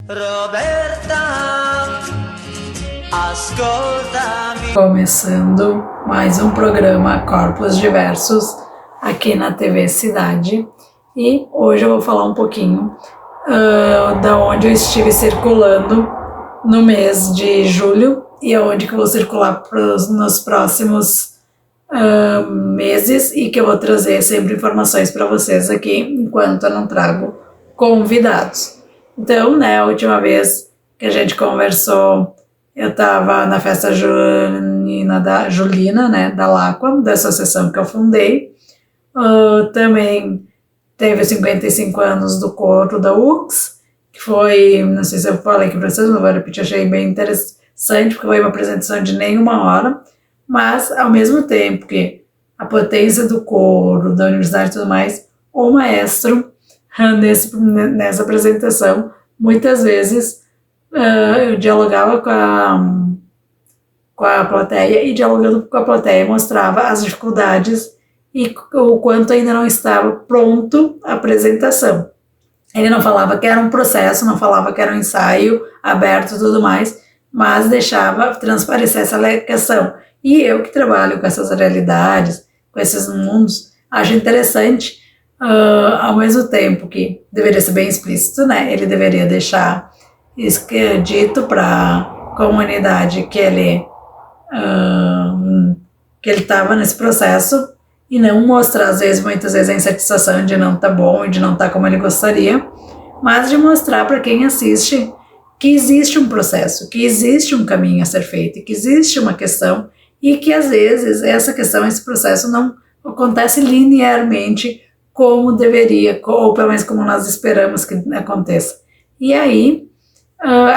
Roberta, ascoltami. Começando mais um programa Corpos Diversos aqui na TV Cidade, e hoje eu vou falar um pouquinho da onde eu estive circulando no mês de julho e aonde que eu vou circular nos próximos meses, e que eu vou trazer sempre informações para vocês aqui enquanto eu não trago convidados. Então, a última vez que a gente conversou, eu estava na festa junina da Julina, da Láqua, da associação que eu fundei. Também teve 55 anos do coro da UX, que foi, não sei se eu falei aqui para vocês, não vou repetir, achei bem interessante, porque foi uma apresentação de nenhuma hora, mas ao mesmo tempo que a potência do coro, da universidade e tudo mais, o maestro, nessa apresentação, muitas vezes eu dialogava com a plateia, e dialogando com a plateia mostrava as dificuldades e o quanto ainda não estava pronto a apresentação. Ele não falava que era um processo, não falava que era um ensaio aberto e tudo mais, mas deixava transparecer essa questão. E eu que trabalho com essas realidades, com esses mundos, acho interessante, ao mesmo tempo que deveria ser bem explícito, ele deveria deixar dito para a comunidade que ele estava nesse processo, e não mostrar, muitas vezes, a insatisfação de não estar bom e de não estar como ele gostaria, mas de mostrar para quem assiste que existe um processo, que existe um caminho a ser feito, que existe uma questão, e que às vezes essa questão, esse processo não acontece linearmente como deveria, ou pelo menos como nós esperamos que aconteça. E aí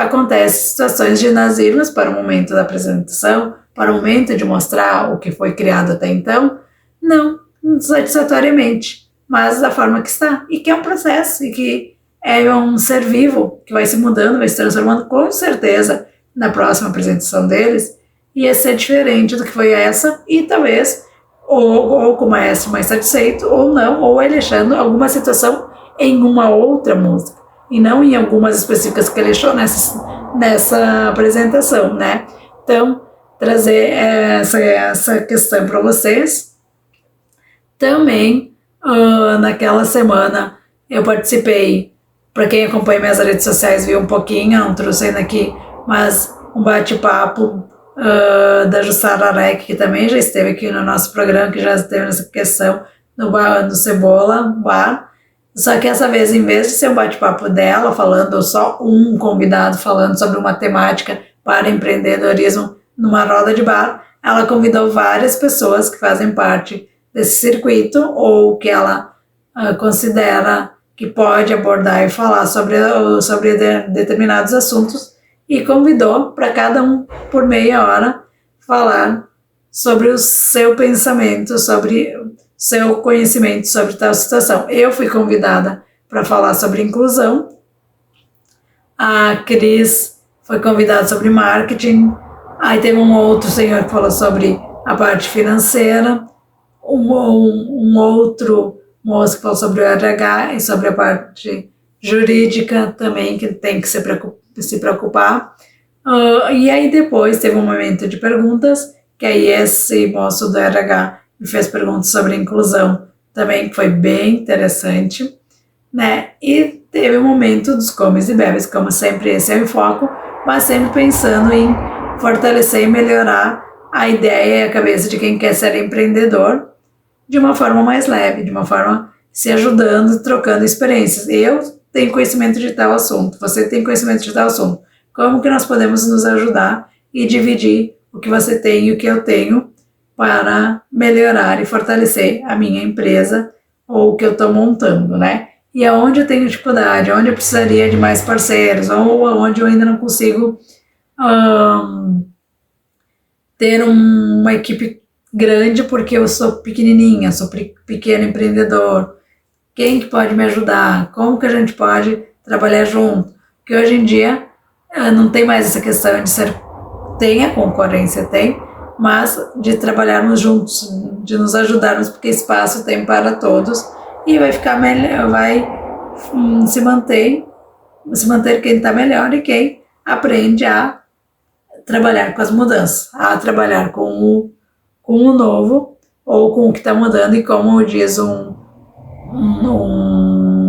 acontecem situações de nós irmos para o momento da apresentação, para o momento de mostrar o que foi criado até então, não satisfatoriamente, mas da forma que está, e que é um processo, e que é um ser vivo, que vai se mudando, vai se transformando, com certeza, na próxima apresentação deles, ia ser diferente do que foi essa, e talvez, ou com o maestro mais satisfeito, ou não, ou ele achando alguma situação em uma outra música, e não em algumas específicas que ele achou nessa apresentação, Então, trazer essa questão para vocês. Também, naquela semana, eu participei, para quem acompanha minhas redes sociais viu um pouquinho, não trouxe ainda aqui, mas um bate-papo da Jussara Arec, que também já esteve aqui no nosso programa, que já esteve nessa questão no Cebola Bar, só que essa vez, em vez de ser um bate-papo dela falando, ou só um convidado falando sobre uma temática para empreendedorismo numa roda de bar, ela convidou várias pessoas que fazem parte desse circuito, ou que ela considera que pode abordar e falar sobre determinados assuntos, e convidou para cada um, por meia hora, falar sobre o seu pensamento, sobre o seu conhecimento sobre tal situação. Eu fui convidada para falar sobre inclusão, a Cris foi convidada sobre marketing, aí teve um outro senhor que falou sobre a parte financeira, um outro moço que falou sobre o RH e sobre a parte jurídica também, que tem que se preocupar. E aí depois teve um momento de perguntas, que aí esse moço do RH me fez perguntas sobre inclusão também, que foi bem interessante, E teve um momento dos comes e bebes, como sempre esse é o foco, mas sempre pensando em fortalecer e melhorar a ideia e a cabeça de quem quer ser empreendedor de uma forma mais leve, de uma forma se ajudando, trocando experiências. Eu tenho conhecimento de tal assunto, você tem conhecimento de tal assunto. Como que nós podemos nos ajudar e dividir o que você tem e o que eu tenho para melhorar e fortalecer a minha empresa ou o que eu estou montando, E aonde eu tenho dificuldade, onde eu precisaria de mais parceiros, ou aonde eu ainda não consigo ter uma equipe grande porque eu sou pequenininha, sou pequeno empreendedor. Quem que pode me ajudar? Como que a gente pode trabalhar junto? Porque hoje em dia não tem mais essa questão de ser... Tem a concorrência, mas de trabalharmos juntos, de nos ajudarmos, porque espaço tem para todos, e vai ficar melhor, vai se manter se manter quem está melhor e quem aprende a trabalhar com as mudanças, a trabalhar com o novo ou com o que está mudando, e como diz um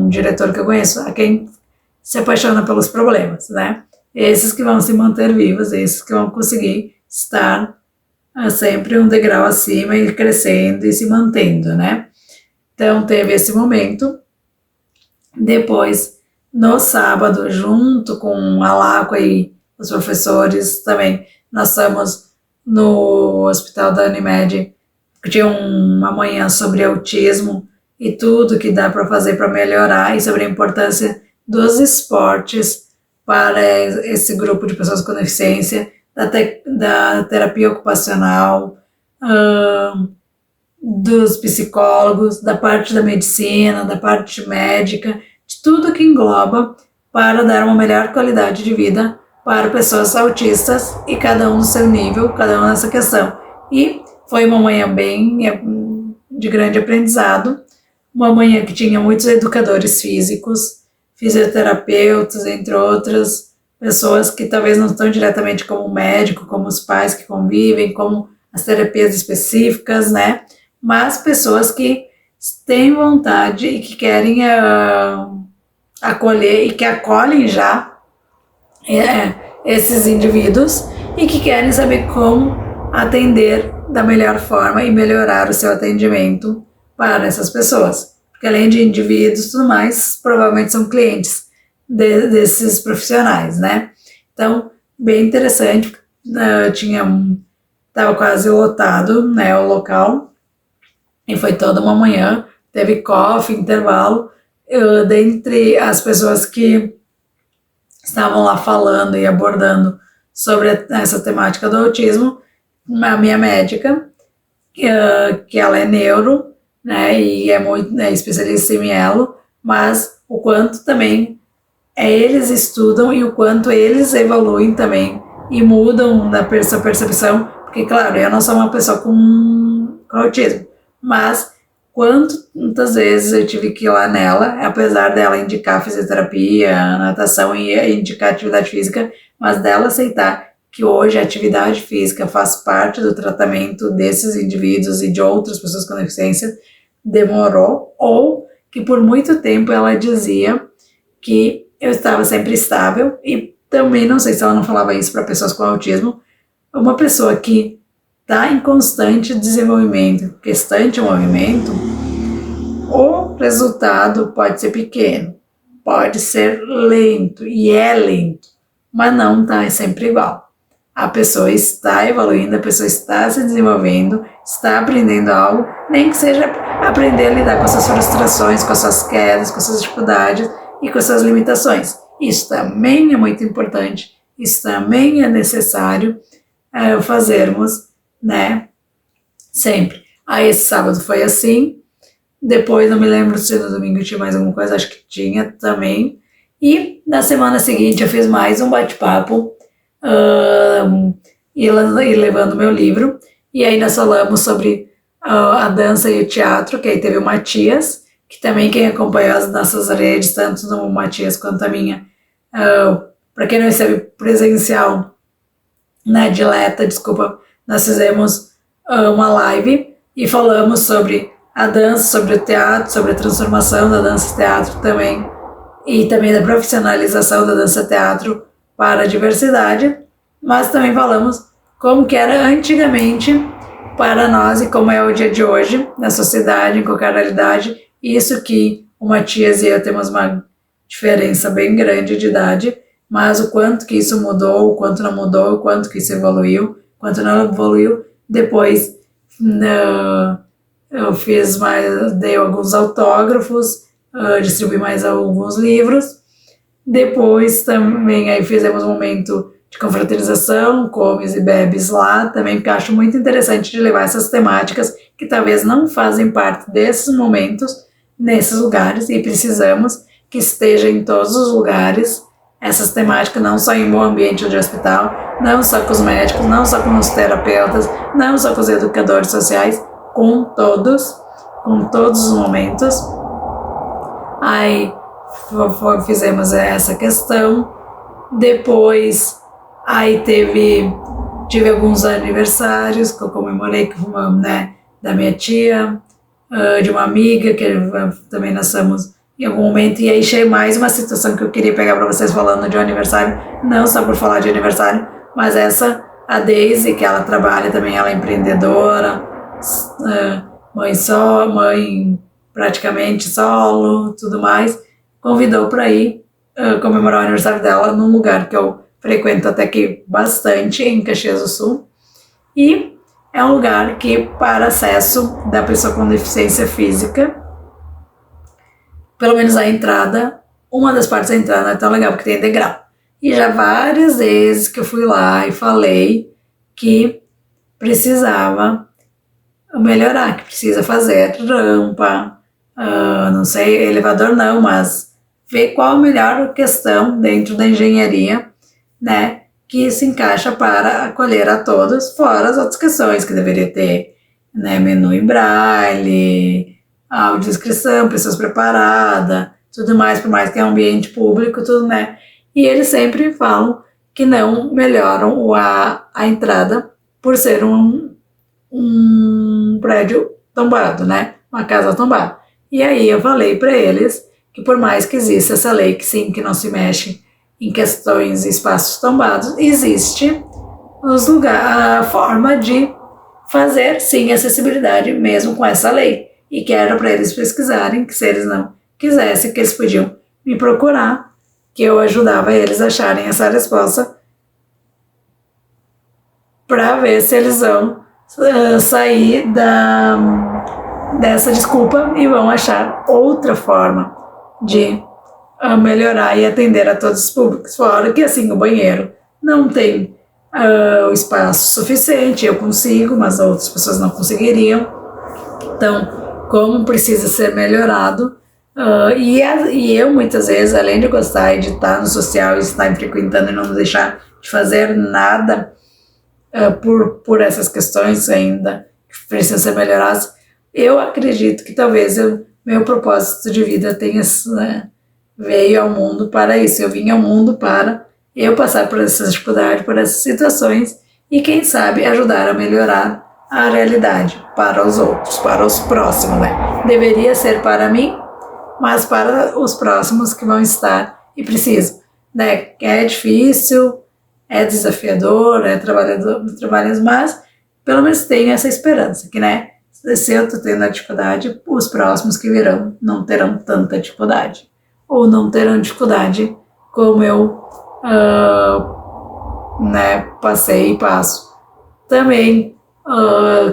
diretor que eu conheço, a quem se apaixona pelos problemas, né? Esses que vão se manter vivos, esses que vão conseguir estar sempre um degrau acima e crescendo e se mantendo, né? Então teve esse momento. Depois, no sábado, junto com a Lacua e os professores também, nós fomos no hospital da Unimed, que tinha uma manhã sobre autismo e tudo que dá para fazer para melhorar, e sobre a importância dos esportes para esse grupo de pessoas com deficiência, da terapia ocupacional, dos psicólogos, da parte da medicina, da parte médica, de tudo que engloba para dar uma melhor qualidade de vida para pessoas autistas, e cada um no seu nível, cada um nessa questão. E foi uma manhã bem de grande aprendizado, uma manhã que tinha muitos educadores físicos, fisioterapeutas, entre outras pessoas que talvez não estão diretamente como médico, como os pais que convivem, como as terapias específicas, né? Mas pessoas que têm vontade e que querem acolher e que acolhem já esses indivíduos e que querem saber como atender da melhor forma e melhorar o seu atendimento para essas pessoas. Porque além de indivíduos e tudo mais, provavelmente são clientes desses profissionais, né? Então, bem interessante, estava quase lotado, né, o local, e foi toda uma manhã, teve coffee, intervalo, dentre as pessoas que estavam lá falando e abordando sobre essa temática do autismo, a minha médica, que ela é neuro, né, e é especialista em mielo, mas o quanto também eles estudam e o quanto eles evoluem também e mudam da sua percepção, porque claro, eu não sou uma pessoa com autismo, mas quantas vezes eu tive que ir lá nela, apesar dela indicar fisioterapia, natação e indicar atividade física, mas dela aceitar que hoje a atividade física faz parte do tratamento desses indivíduos e de outras pessoas com deficiência, demorou, ou que por muito tempo ela dizia que eu estava sempre estável, e também não sei se ela não falava isso para pessoas com autismo, uma pessoa que está em constante desenvolvimento, constante movimento, o resultado pode ser pequeno, pode ser lento, e é lento, mas não está sempre igual. A pessoa está evoluindo, a pessoa está se desenvolvendo, está aprendendo algo, nem que seja aprender a lidar com as suas frustrações, com as suas quedas, com as suas dificuldades e com as suas limitações. Isso também é muito importante, isso também é necessário fazermos, né, sempre. Aí esse sábado foi assim, depois não me lembro se no domingo tinha mais alguma coisa, acho que tinha também, e na semana seguinte eu fiz mais um bate-papo, e levando meu livro, e aí nós falamos sobre a dança e o teatro, que aí teve o Matias, que também quem acompanhou as nossas redes, tanto no Matias quanto a minha, para quem não recebe presencial, na Dileta, desculpa, nós fizemos uma live e falamos sobre a dança, sobre o teatro, sobre a transformação da dança-teatro também, e também da profissionalização da dança-teatro para a diversidade, mas também falamos como que era antigamente para nós e como é o dia de hoje, na sociedade, em qualquer realidade. Isso que o Matias e eu temos uma diferença bem grande de idade, mas o quanto que isso mudou, o quanto não mudou, o quanto que isso evoluiu, o quanto não evoluiu. Depois eu fiz dei alguns autógrafos, distribuí mais alguns livros. Depois também aí fizemos um momento de confraternização, comes e bebes lá, também porque eu acho muito interessante de levar essas temáticas que talvez não fazem parte desses momentos, nesses lugares, e precisamos que esteja em todos os lugares essas temáticas, não só em um ambiente de hospital, não só com os médicos, não só com os terapeutas, não só com os educadores sociais, com todos os momentos. Aí fizemos essa questão. Depois, aí tive alguns aniversários que eu comemorei, né, da minha tia, de uma amiga, que também nascemos em algum momento. E aí achei mais uma situação que eu queria pegar para vocês falando de um aniversário, não só por falar de aniversário, mas a Daisy, que ela trabalha também, ela é empreendedora, mãe praticamente solo, tudo mais, convidou para ir comemorar o aniversário dela num lugar que eu frequento até que bastante, em Caxias do Sul, e é um lugar que, para acesso da pessoa com deficiência física, pelo menos a entrada, uma das partes da entrada não é tão legal, porque tem degrau. E já várias vezes que eu fui lá e falei que precisava melhorar, que precisa fazer rampa, não sei, elevador não, mas ver qual a melhor questão dentro da engenharia, né, que se encaixa para acolher a todos, fora as outras questões que deveria ter, né, menu em braille, audiodescrição, pessoas preparadas, tudo mais, por mais que é um ambiente público, tudo, né, e eles sempre falam que não melhoram a entrada por ser um prédio tombado, né, uma casa tombada. E aí eu falei para eles que por mais que exista essa lei que sim, que não se mexe em questões e espaços tombados, existe a forma de fazer sim acessibilidade mesmo com essa lei. E que era para eles pesquisarem, que se eles não quisessem, que eles podiam me procurar, que eu ajudava eles a acharem essa resposta para ver se eles vão sair dessa desculpa e vão achar outra forma de melhorar e atender a todos os públicos. Fora que assim o banheiro não tem o espaço suficiente, eu consigo, mas outras pessoas não conseguiriam. Então, como precisa ser melhorado, e eu muitas vezes, além de gostar de estar no social e estar frequentando e não deixar de fazer nada por essas questões ainda que precisam ser melhoradas, eu acredito que talvez meu propósito de vida tenha veio ao mundo para isso. Eu vim ao mundo para eu passar por essas dificuldades, por essas situações e quem sabe ajudar a melhorar a realidade para os outros, para os próximos, né? Deveria ser para mim, mas para os próximos que vão estar e precisam, né? É difícil, é desafiador, é trabalhoso, mas pelo menos tenho essa esperança que, né? Se eu estou tendo a dificuldade, os próximos que virão não terão tanta dificuldade. Ou não terão dificuldade como eu né, passei e passo. Também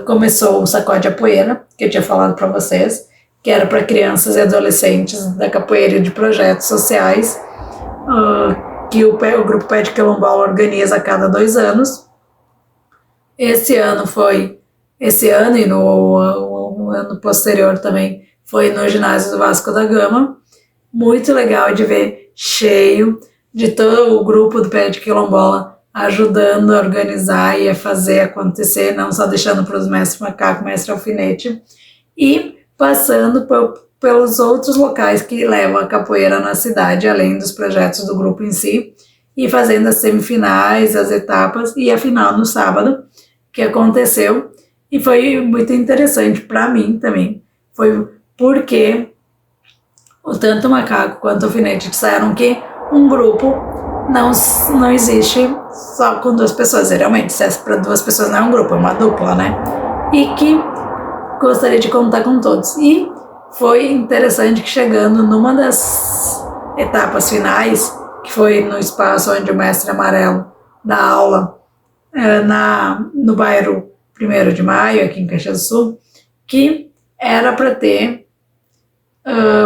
começou o Sacode a Poeira, que eu tinha falado para vocês, que era para crianças e adolescentes da capoeira de projetos sociais, que o Grupo Pé de Quilombola organiza a cada 2 anos. Esse ano e no ano posterior também foi no ginásio do Vasco da Gama. Muito legal de ver, cheio, de todo o grupo do Pé de Quilombola ajudando a organizar e a fazer acontecer, não só deixando para os mestres macaco, mestre alfinete, e passando pelos outros locais que levam a capoeira na cidade, além dos projetos do grupo em si, e fazendo as semifinais, as etapas e a final no sábado, que aconteceu, e foi muito interessante para mim também, foi porque tanto o macaco quanto o alfinete disseram que um grupo não existe só com 2 pessoas, geralmente, se é para 2 pessoas não é um grupo, é uma dupla, né? E que gostaria de contar com todos. E foi interessante que chegando numa das etapas finais, que foi no espaço onde o mestre Amarelo dá aula, no bairro 1º de Maio, aqui em Caxias do Sul, que era para ter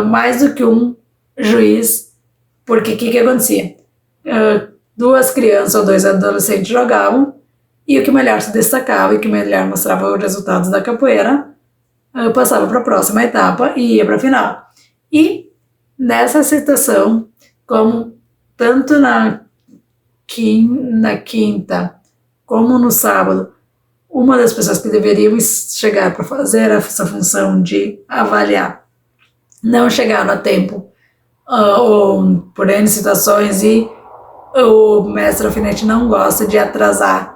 mais do que um juiz, porque o que acontecia? 2 crianças ou 2 adolescentes jogavam, e o que melhor se destacava e o que melhor mostrava os resultados da capoeira passava para a próxima etapa e ia para a final. E nessa situação, como tanto na quinta como no sábado, uma das pessoas que deveriam chegar para fazer essa função de avaliar não chegaram a tempo ou por N situações, e o mestre alfinete não gosta de atrasar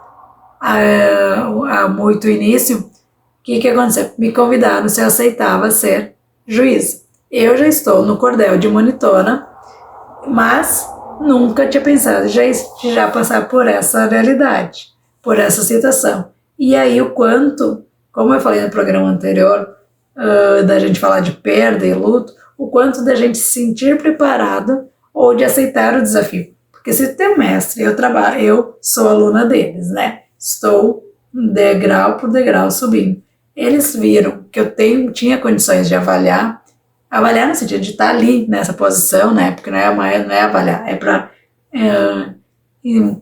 muito o início, o que aconteceu? Me convidaram se eu aceitava ser juiz. Eu já estou no cordel de monitora, mas nunca tinha pensado já passar por essa realidade, por essa situação. E aí o quanto, como eu falei no programa anterior, da gente falar de perda e luto, o quanto da gente se sentir preparado ou de aceitar o desafio. Porque se tem um mestre, eu sou aluna deles, né? Estou degrau por degrau subindo. Eles viram que eu tinha condições de avaliar no sentido de estar ali nessa posição, né? Porque não é avaliar, é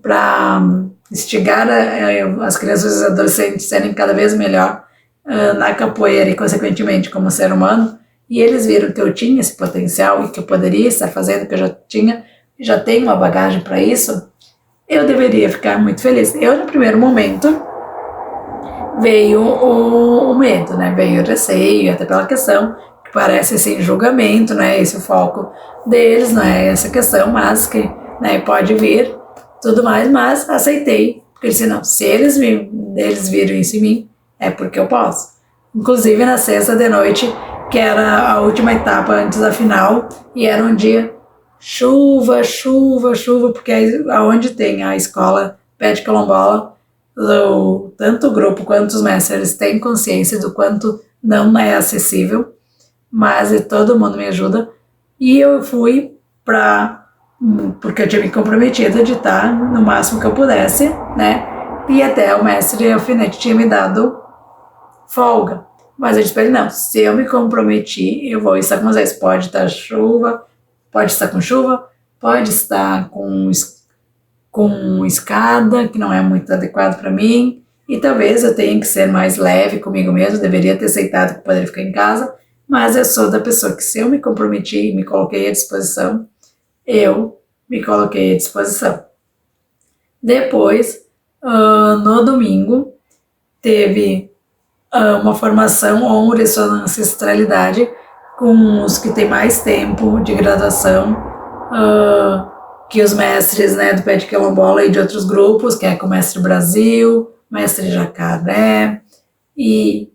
para instigar as crianças e os adolescentes serem cada vez melhor na capoeira e, consequentemente, como ser humano. E eles viram que eu tinha esse potencial e que eu poderia estar fazendo, que eu já tenho uma bagagem para isso. Eu deveria ficar muito feliz. Eu, no primeiro momento, veio o medo, né? Veio o receio, até pela questão que parece assim, julgamento, né? Esse é o foco deles, não é essa questão, mas que, né, pode vir tudo mais, mas aceitei, porque disse, não, se eles viram isso em mim, é porque eu posso. Inclusive na sexta de noite, que era a última etapa antes da final, e era um dia chuva, porque aonde tem a escola Pé de Quilombola, tanto o grupo quanto os mestres têm consciência do quanto não é acessível, mas todo mundo me ajuda. E eu fui porque eu tinha me comprometido de estar no máximo que eu pudesse, né? E até o mestre alfinete tinha me dado folga. Mas eu disse para ele, não, se eu me comprometi, eu vou estar com vocês. Pode estar pode estar com chuva, pode estar com escada, que não é muito adequado para mim, e talvez eu tenha que ser mais leve comigo mesmo, deveria ter aceitado que poderia ficar em casa, mas eu sou da pessoa que, se eu me comprometi e me coloquei à disposição, eu me coloquei à disposição. Depois, no domingo, teve uma formação Honra e sua ancestralidade com os que têm mais tempo de graduação, que os mestres, né, do Pé de Quilombola e de outros grupos, que é com o Mestre Brasil, Mestre Jacaré, e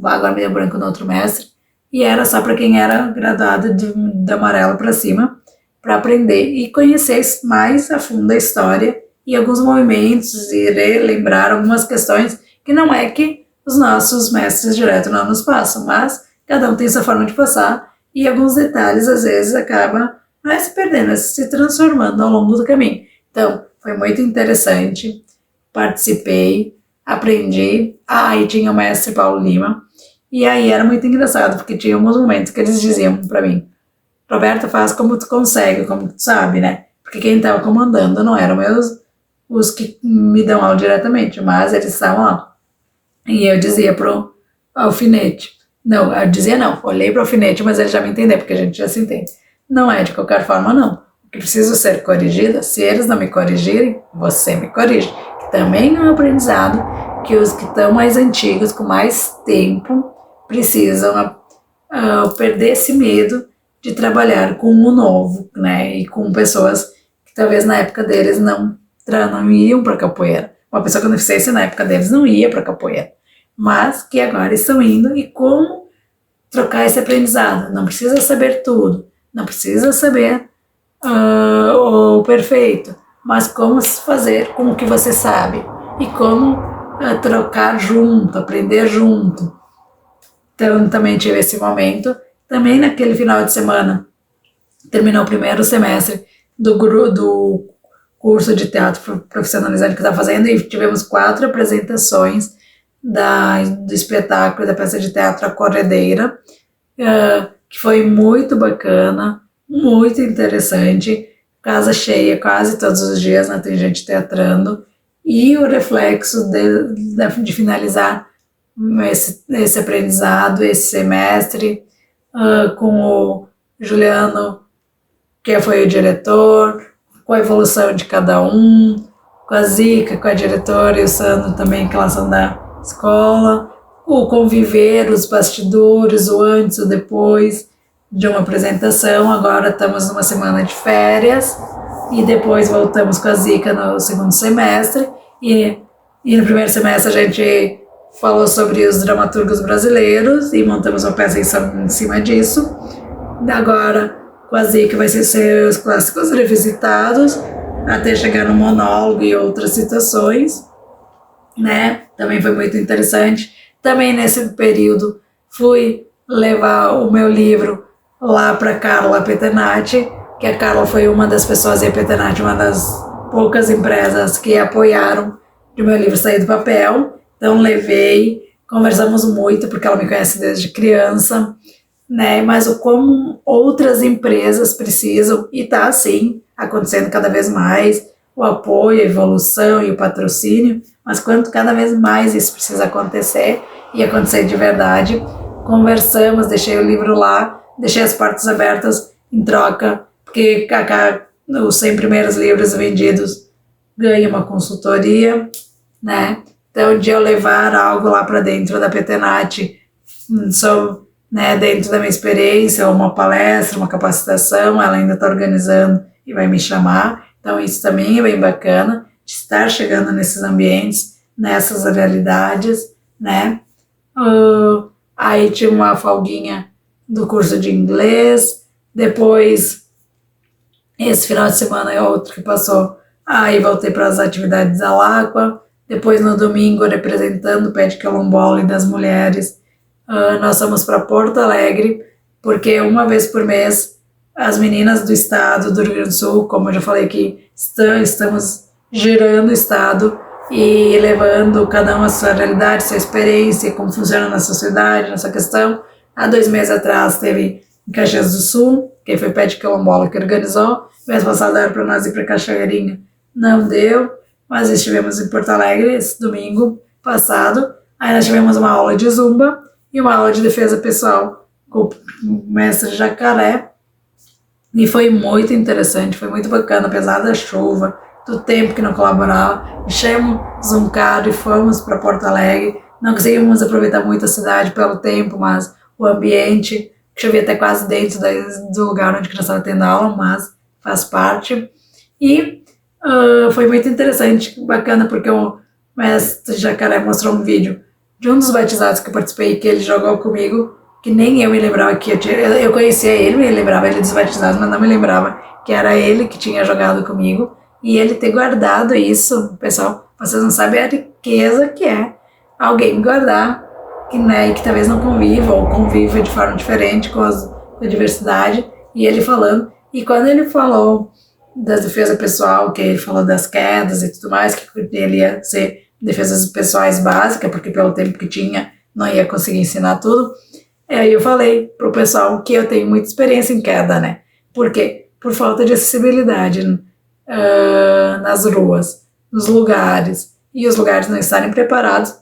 agora me deu branco no outro mestre, e era só para quem era graduado de amarelo para cima, para aprender e conhecer mais a fundo a história e alguns movimentos e relembrar algumas questões que não é que os nossos mestres direto não nos passam, mas cada um tem sua forma de passar e alguns detalhes às vezes acaba não é se perdendo, é se transformando ao longo do caminho. Então, foi muito interessante, participei, aprendi. E tinha o mestre Paulo Lima, e aí era muito engraçado, porque tinha alguns momentos que eles diziam para mim, Roberta, faz como tu consegue, como tu sabe, né? Porque quem estava comandando não eram os que me dão aula diretamente, mas eles estavam lá. E eu dizia pro alfinete, olhei pro alfinete, mas ele já me entendeu, porque a gente já se entende. Não é de qualquer forma, não. O que preciso ser corrigida, se eles não me corrigirem, você me corrige. Que também é um aprendizado que os que estão mais antigos, com mais tempo, precisam perder esse medo de trabalhar com o novo, né? E com pessoas que talvez na época deles não iam para capoeira. Uma pessoa que não fizesse na época deles não ia para capoeira. Mas que agora estão indo, e como trocar esse aprendizado. Não precisa saber tudo. Não precisa saber o perfeito, mas como fazer com o que você sabe e como trocar junto, aprender junto. Então, também tive esse momento. Também naquele final de semana, terminou o primeiro semestre do curso de teatro profissionalizante que eu estava fazendo, e tivemos 4 apresentações do espetáculo da peça de teatro A Corredeira, que foi muito bacana, muito interessante, casa cheia quase todos os dias, né, tem gente teatrando, e o reflexo de finalizar esse aprendizado, esse semestre, com o Juliano, que foi o diretor, com a evolução de cada um, com a Zica, com a diretora, e o Sandro também, que elas são da escola, o conviver, os bastidores, o antes, o depois, de uma apresentação. Agora estamos numa semana de férias e depois voltamos com a Zica no segundo semestre. E no primeiro semestre a gente falou sobre os dramaturgos brasileiros e montamos uma peça em cima disso. Agora, com a Zica vai ser os clássicos revisitados, até chegar no monólogo e outras citações, né? Também foi muito interessante. Também nesse período fui levar o meu livro lá para Carla Petenati, que a Carla foi uma das pessoas, e a Petenati uma das poucas empresas que apoiaram de meu livro sair do papel. Então levei, conversamos muito, porque ela me conhece desde criança, né? Mas o como outras empresas precisam, e está assim, acontecendo cada vez mais, o apoio, a evolução e o patrocínio, mas quanto cada vez mais isso precisa acontecer, e acontecer de verdade. Conversamos, deixei o livro lá, deixei as portas abertas em troca, porque os 100 primeiros livros vendidos ganha uma consultoria, né? Então, de eu levar algo lá para dentro da Petenati, né, dentro da minha experiência, uma palestra, uma capacitação, ela ainda está organizando e vai me chamar. Então, isso também é bem bacana, de estar chegando nesses ambientes, nessas realidades, né? Aí tinha uma folguinha do curso de inglês, depois, esse final de semana é outro que passou, aí voltei para as atividades da Lacqua. Depois, no domingo, representando o pé de quilombola e das mulheres, nós fomos para Porto Alegre, porque uma vez por mês, as meninas do estado do Rio Grande do Sul, como eu já falei aqui, estamos girando o estado e levando cada uma a sua realidade, sua experiência, como funciona na sociedade, nessa questão. Há 2 meses atrás teve em Caxias do Sul, que foi o pé de quilombola que organizou. Mês passado era para nós ir para Cachoeirinha, não deu. Mas estivemos em Porto Alegre esse domingo passado. Aí nós tivemos uma aula de zumba e uma aula de defesa pessoal com o mestre Jacaré. E foi muito interessante, foi muito bacana, apesar da chuva, do tempo que não colaborava. Enchemos um carro e fomos para Porto Alegre. Não conseguimos aproveitar muito a cidade pelo tempo, mas o ambiente, chovia até quase dentro do lugar onde nós estávamos tendo aula, mas faz parte. E foi muito interessante, bacana, porque o mestre Jacaré mostrou um vídeo de um dos batizados que eu participei, que ele jogou comigo, que nem eu me lembrava que eu conhecia ele, me lembrava ele dos batizados, mas não me lembrava que era ele que tinha jogado comigo, e ele ter guardado isso, pessoal, vocês não sabem a riqueza que é alguém guardar, que, né, que talvez não conviva, ou conviva de forma diferente com a diversidade, e ele falando, e quando ele falou da defesa pessoal, que ele falou das quedas e tudo mais, que ele ia ser defesas pessoais básicas, porque pelo tempo que tinha, não ia conseguir ensinar tudo. Aí eu falei pro pessoal que eu tenho muita experiência em queda, né? Por quê? Por falta de acessibilidade nas ruas, nos lugares, e os lugares não estarem preparados.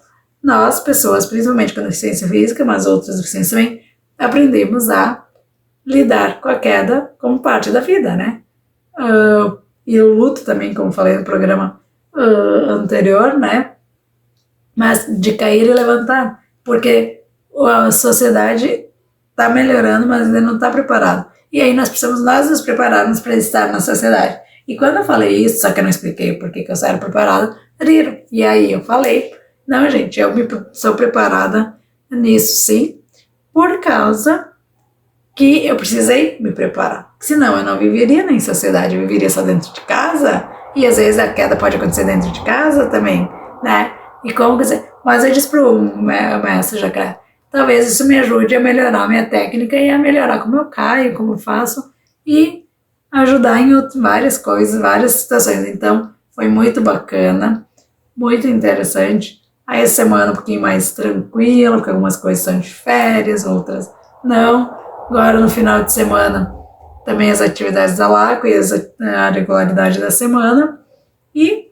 Nós, pessoas, principalmente com deficiência física, mas outras deficiências também, aprendemos a lidar com a queda como parte da vida, né? E o luto também, como falei no programa anterior, né? Mas de cair e levantar, porque a sociedade está melhorando, mas ainda não está preparado. E aí nós precisamos nos prepararmos para estar na sociedade. E quando eu falei isso, só que eu não expliquei por que eu era preparada, riram. E aí eu falei, não, gente, eu sou preparada nisso sim, por causa que eu precisei me preparar. Senão eu não viveria nem em sociedade, eu viveria só dentro de casa, e às vezes a queda pode acontecer dentro de casa também, né? E como dizer, mas eu disse pro mestre Jacaré, talvez isso me ajude a melhorar a minha técnica e a melhorar como eu caio, como eu faço, e ajudar em várias coisas, várias situações. Então, foi muito bacana, muito interessante. Aí essa semana um pouquinho mais tranquila, porque algumas coisas são de férias, outras não. Agora no final de semana, também as atividades da Lacqua e a regularidade da semana. E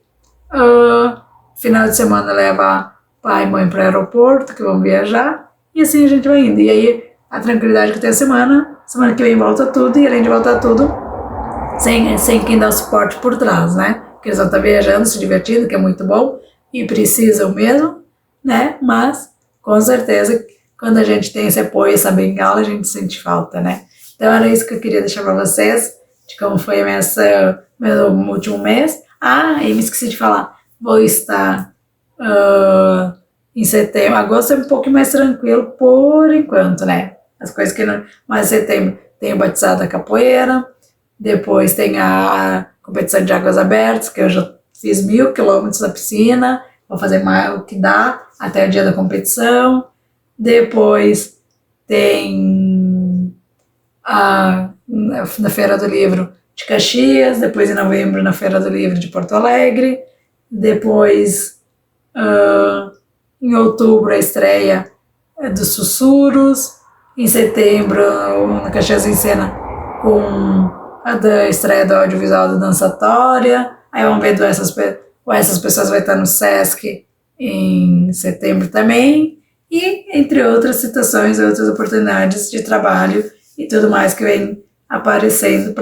final de semana leva pai e mãe para o aeroporto, que vão viajar. E assim a gente vai indo. E aí a tranquilidade que tem a semana que vem volta tudo. E além de voltar tudo, sem quem dá o suporte por trás, né? Porque eles vão estar viajando, se divertindo, que é muito bom. E precisam mesmo, né? Mas, com certeza, quando a gente tem esse apoio, essa bengala, a gente sente falta, né? Então era isso que eu queria deixar para vocês, de como foi meu último mês. E me esqueci de falar, vou estar em setembro. Agosto é um pouco mais tranquilo por enquanto, né? As coisas que não... Mas em setembro tem o batizado da capoeira, depois tem a competição de águas abertas, que eu já fiz 1.000 quilômetros na piscina, vou fazer mais o que dá até o dia da competição. Depois tem na Feira do Livro de Caxias, depois em novembro na Feira do Livro de Porto Alegre, depois em outubro a estreia dos Sussurros, em setembro na Caxias em Cena com a da estreia do audiovisual da Dançatória, aí vamos ver essas pessoas vai estar no Sesc em setembro também, e entre outras situações, outras oportunidades de trabalho e tudo mais que vem aparecendo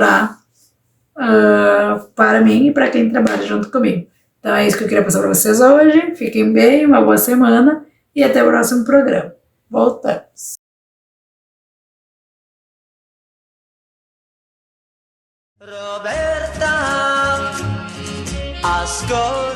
para mim e para quem trabalha junto comigo. Então é isso que eu queria passar para vocês hoje. Fiquem bem, uma boa semana e até o próximo programa. Voltamos. Roberta, ascolta.